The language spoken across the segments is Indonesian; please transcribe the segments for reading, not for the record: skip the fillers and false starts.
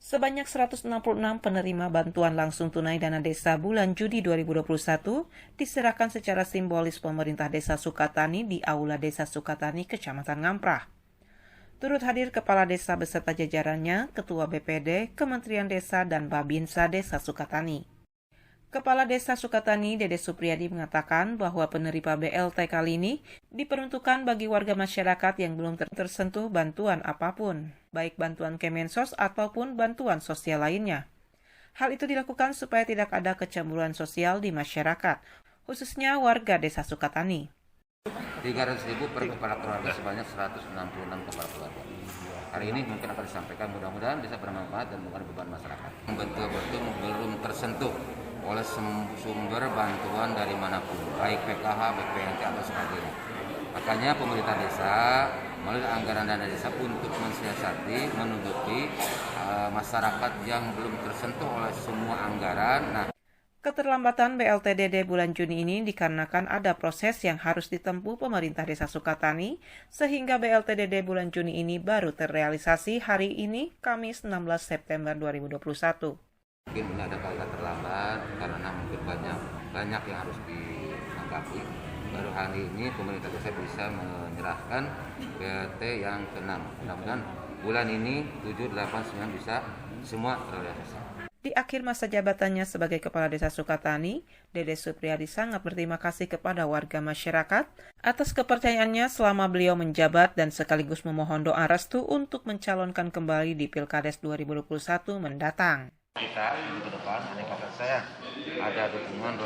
Sebanyak 166 penerima bantuan langsung tunai dana desa bulan Juni 2021 diserahkan secara simbolis pemerintah Desa Sukatani di Aula Desa Sukatani, Kecamatan Ngamprah. Turut hadir Kepala Desa beserta jajarannya, Ketua BPD, Kementerian Desa, dan Babinsa Desa Sukatani. Kepala Desa Sukatani, Dede Supriyadi, mengatakan bahwa penerima BLT kali ini diperuntukkan bagi warga masyarakat yang belum tersentuh bantuan apapun, baik bantuan Kemensos ataupun bantuan sosial lainnya. Hal itu dilakukan supaya tidak ada kecemburuan sosial di masyarakat, khususnya warga Desa Sukatani. 300.000 per kepala keluarga, sebanyak 166 kepala keluarga. Hari ini mungkin akan disampaikan, mudah-mudahan bisa bermanfaat dan bukan beban masyarakat. Betul-betul belum tersentuh oleh sumber bantuan dari manapun, baik PKH, BPNT atau sebagainya. Makanya pemerintah desa melalui anggaran dana desa untuk mensiasati, menutupi masyarakat yang belum tersentuh oleh semua anggaran. Keterlambatan BLTDD bulan Juni ini dikarenakan ada proses yang harus ditempuh pemerintah Desa Sukatani, sehingga BLTDD bulan Juni ini baru terrealisasi hari ini, Kamis 16 September 2021. Mungkin ini ada kalimat terlambat karena mungkin banyak yang harus ditanggapi. Baru hari ini pemerintah desa bisa menyerahkan BLT yang ke-6. Mudah-mudahan bulan ini 7, 8, 9 bisa semua terrealisasi. Di akhir masa jabatannya sebagai Kepala Desa Sukatani, Dede Supriyadi sangat berterima kasih kepada warga masyarakat atas kepercayaannya selama beliau menjabat dan sekaligus memohon doa restu untuk mencalonkan kembali di Pilkades 2021 mendatang. Kita minggu depan, andai kata saya ada dukungan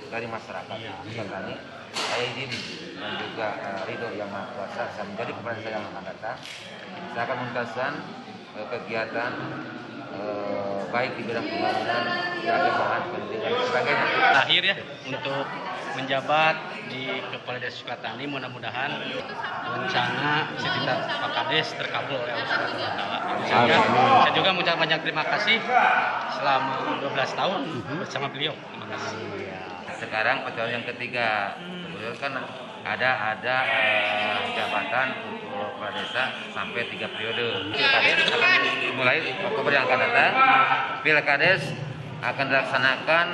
dari masyarakat Sukatani, saya izin dan juga ridho yang maha kuasa saya menjadi kepala desa yang akan datang. Saya akan menuntaskan kegiatan baik di bidang pembangunan, keagamaan, pendidikan, dan sebagainya. Akhir ya untuk menjabat di Kepala Desa Sukatani, mudah-mudahan rencana sekitar Pak Kades terkabul oleh Allah Subhanahu wa Ta'ala. Saya juga mengucapkan banyak terima kasih selama 12 tahun bersama beliau. Terima kasih. Sekarang pencalonan yang ketiga, kemudian kan ada jabatan untuk kepala desa sampai 3 periode. Pilkades akan dimulai Oktober yang akan datang. Pilkades akan dilaksanakan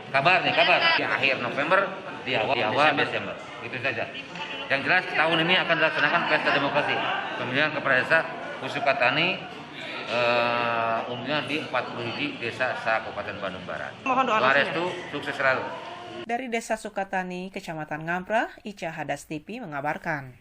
kabar di akhir November, di awal Desember. Itu saja. Yang jelas tahun ini akan dilaksanakan pesta demokrasi pemilihan kepala desa Sukatani umumnya di 40 desa Kabupaten Bandung Barat. Mohon doa restu, sukses selalu. Dari Desa Sukatani, Kecamatan Ngamprah, Ica Hadas TV mengabarkan.